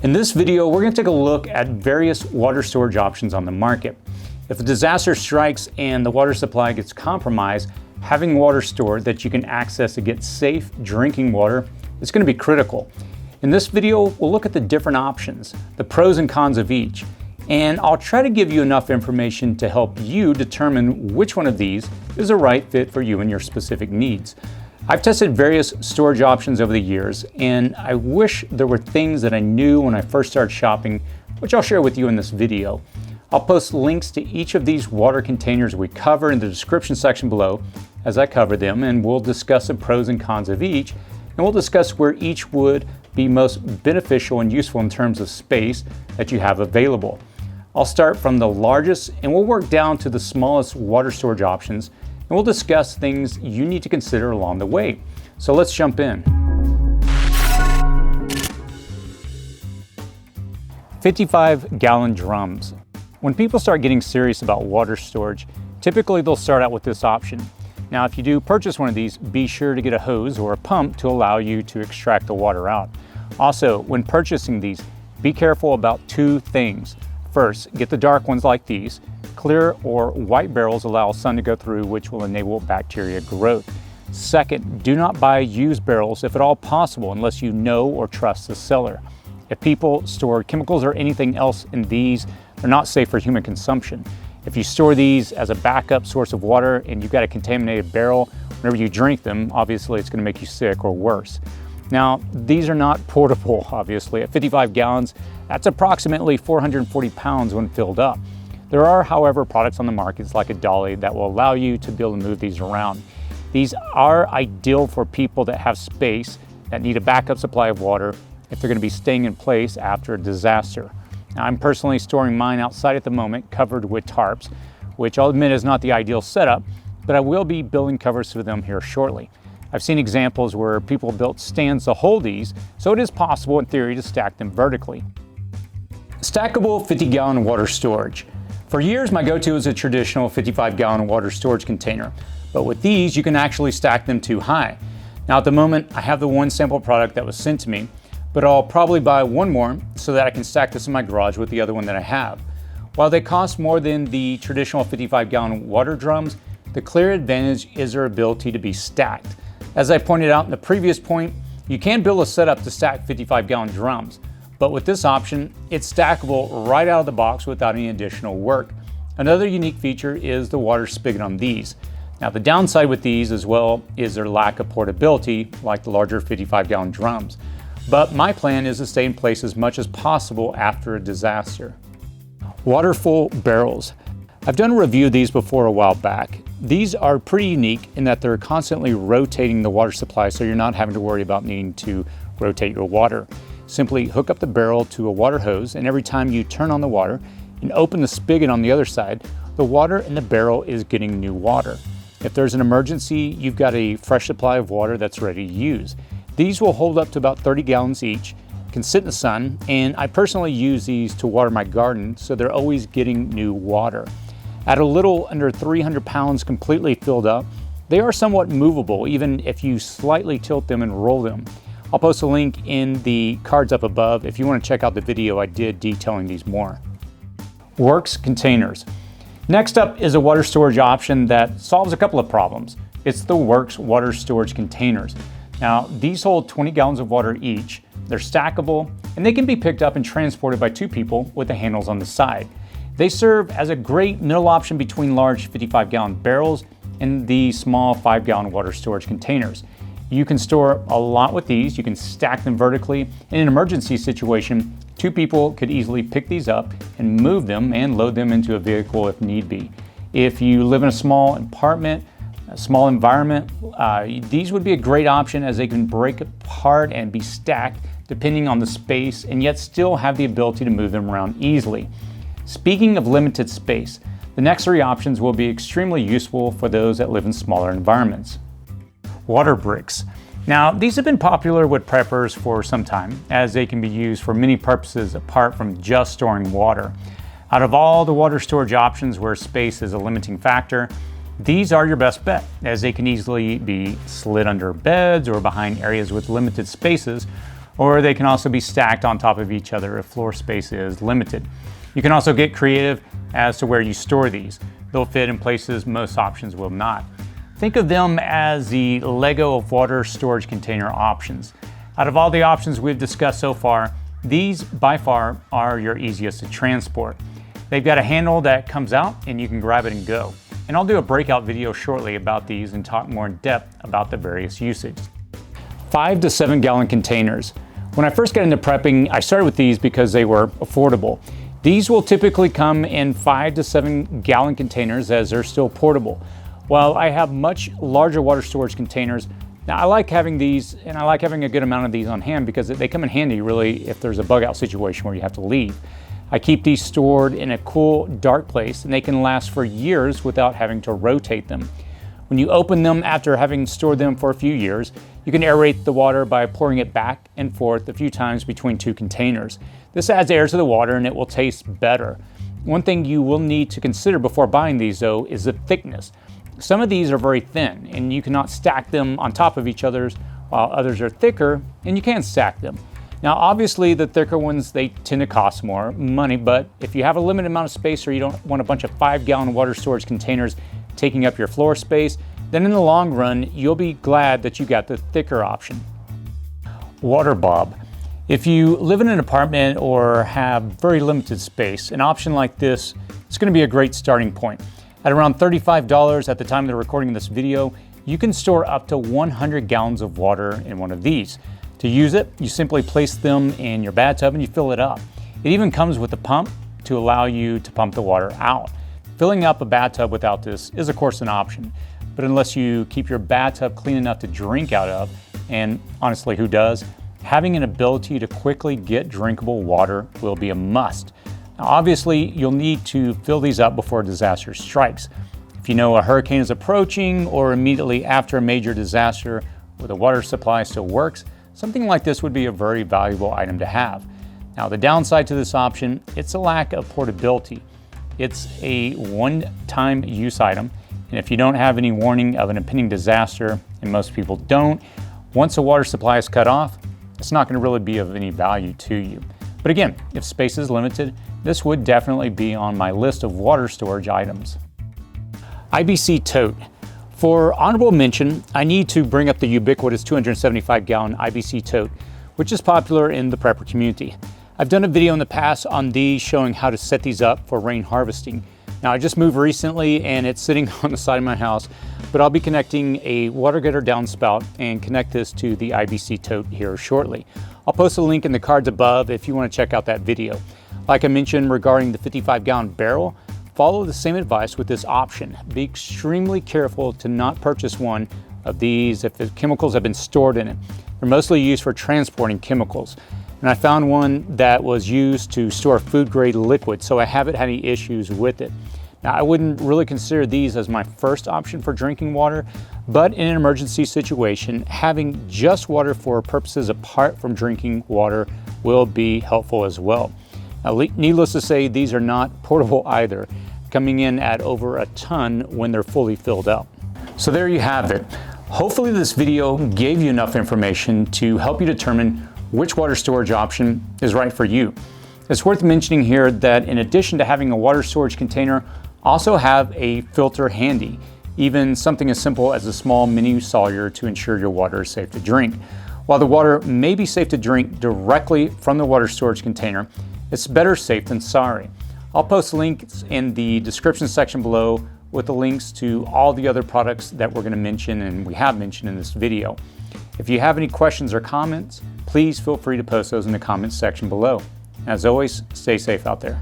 In this video, we're going to take a look at various water storage options on the market. If a disaster strikes and the water supply gets compromised, having water stored that you can access to get safe drinking water is going to be critical. In this video, we'll look at the different options, the pros and cons of each, and I'll try to give you enough information to help you determine which one of these is the right fit for you and your specific needs. I've tested various storage options over the years, and I wish there were things that I knew when I first started shopping, which I'll share with you in this video. I'll post links to each of these water containers we cover in the description section below as I cover them, and we'll discuss the pros and cons of each, and we'll discuss where each would be most beneficial and useful in terms of space that you have available. I'll start from the largest, and we'll work down to the smallest water storage options, and we'll discuss things you need to consider along the way. So let's jump in. 55-gallon drums. When people start getting serious about water storage, typically they'll start out with this option. Now, if you do purchase one of these, be sure to get a hose or a pump to allow you to extract the water out. Also, when purchasing these, be careful about two things. First, get the dark ones like these. Clear or white barrels allow sun to go through, which will enable bacteria growth. Second, do not buy used barrels if at all possible unless you know or trust the seller. If people store chemicals or anything else in these, they're not safe for human consumption. If you store these as a backup source of water and you've got a contaminated barrel, whenever you drink them, obviously it's going to make you sick or worse. Now, these are not portable, obviously. At 55 gallons, that's approximately 440 pounds when filled up. There are, however, products on the markets like a dolly that will allow you to be able to move these around. These are ideal for people that have space, that need a backup supply of water if they're going to be staying in place after a disaster. Now, I'm personally storing mine outside at the moment, covered with tarps, which I'll admit is not the ideal setup, but I will be building covers for them here shortly. I've seen examples where people built stands to hold these, so it is possible in theory to stack them vertically. Stackable 50-gallon water storage. For years, my go-to is a traditional 55-gallon water storage container, but with these, you can actually stack them too high. Now, at the moment, I have the one sample product that was sent to me, but I'll probably buy one more so that I can stack this in my garage with the other one that I have. While they cost more than the traditional 55-gallon water drums, the clear advantage is their ability to be stacked. As I pointed out in the previous point, you can build a setup to stack 55-gallon drums, but with this option, it's stackable right out of the box without any additional work. Another unique feature is the water spigot on these. Now, the downside with these as well is their lack of portability, like the larger 55-gallon drums. But my plan is to stay in place as much as possible after a disaster. Waterfall barrels. I've done a review of these before a while back. These are pretty unique in that they're constantly rotating the water supply, so you're not having to worry about needing to rotate your water. Simply hook up the barrel to a water hose, and every time you turn on the water and open the spigot on the other side, the water in the barrel is getting new water. If there's an emergency, you've got a fresh supply of water that's ready to use. These will hold up to about 30 gallons each, can sit in the sun, and I personally use these to water my garden, so they're always getting new water. At a little under 300 pounds completely filled up, they are somewhat movable, even if you slightly tilt them and roll them. I'll post a link in the cards up above if you want to check out the video I did detailing these more. Works containers. Next up is a water storage option that solves a couple of problems. It's the Works water storage containers. Now, these hold 20 gallons of water each. They're stackable, and they can be picked up and transported by two people with the handles on the side. They serve as a great middle option between large 55-gallon barrels and the small 5-gallon water storage containers. You can store a lot with these. You can stack them vertically. In an emergency situation, two people could easily pick these up and move them and load them into a vehicle if need be. If you live in a small apartment, a small environment, these would be a great option as they can break apart and be stacked depending on the space and yet still have the ability to move them around easily. Speaking of limited space, the next three options will be extremely useful for those that live in smaller environments. Water bricks. Now, these have been popular with preppers for some time, as they can be used for many purposes apart from just storing water. Out of all the water storage options where space is a limiting factor, these are your best bet, as they can easily be slid under beds or behind areas with limited spaces, or they can also be stacked on top of each other if floor space is limited. You can also get creative as to where you store these. They'll fit in places most options will not. Think of them as the Lego of water storage container options. Out of all the options we've discussed so far, these by far are your easiest to transport. They've got a handle that comes out and you can grab it and go. And I'll do a breakout video shortly about these and talk more in depth about the various usages. 5 to 7 gallon containers. When I first got into prepping, I started with these because they were affordable. These will typically come in 5 to 7 gallon containers as they're still portable. While I have much larger water storage containers, now I like having these, and I like having a good amount of these on hand because they come in handy really if there's a bug out situation where you have to leave. I keep these stored in a cool, dark place and they can last for years without having to rotate them. When you open them after having stored them for a few years, you can aerate the water by pouring it back and forth a few times between two containers. This adds air to the water and it will taste better. One thing you will need to consider before buying these though is the thickness. Some of these are very thin and you cannot stack them on top of each other, while others are thicker and you can stack them. Now obviously the thicker ones, they tend to cost more money, but if you have a limited amount of space or you don't want a bunch of 5-gallon water storage containers taking up your floor space, then in the long run you'll be glad that you got the thicker option. Water bob. If you live in an apartment or have very limited space, an option like this is going to be a great starting point. At around $35 at the time of the recording of this video, you can store up to 100 gallons of water in one of these. To use it, you simply place them in your bathtub and you fill it up. It even comes with a pump to allow you to pump the water out. Filling up a bathtub without this is of course an option, but unless you keep your bathtub clean enough to drink out of, and honestly who does, having an ability to quickly get drinkable water will be a must. Now, obviously, you'll need to fill these up before a disaster strikes. If you know a hurricane is approaching or immediately after a major disaster where the water supply still works, something like this would be a very valuable item to have. Now, the downside to this option, it's a lack of portability. It's a one-time use item, and if you don't have any warning of an impending disaster, and most people don't, once a water supply is cut off, it's not going to really be of any value to you. But again, if space is limited, this would definitely be on my list of water storage items. IBC Tote. For honorable mention, I need to bring up the ubiquitous 275-gallon IBC Tote, which is popular in the prepper community. I've done a video in the past on these showing how to set these up for rain harvesting. Now I just moved recently and it's sitting on the side of my house, but I'll be connecting a water gutter downspout and connect this to the IBC Tote here shortly. I'll post a link in the cards above if you want to check out that video. Like I mentioned regarding the 55-gallon barrel, follow the same advice with this option. Be extremely careful to not purchase one of these if the chemicals have been stored in it. They're mostly used for transporting chemicals. And I found one that was used to store food-grade liquid, so I haven't had any issues with it. Now, I wouldn't really consider these as my first option for drinking water, but in an emergency situation, having just water for purposes apart from drinking water will be helpful as well. Now, needless to say, these are not portable either, coming in at over a ton when they're fully filled up. So there you have it. Hopefully this video gave you enough information to help you determine which water storage option is right for you. It's worth mentioning here that in addition to having a water storage container, also have a filter handy, even something as simple as a small mini sawyer to ensure your water is safe to drink. While the water may be safe to drink directly from the water storage container, it's better safe than sorry. I'll post links in the description section below with the links to all the other products that we're going to mention and we have mentioned in this video. If you have any questions or comments, please feel free to post those in the comments section below. As always, stay safe out there.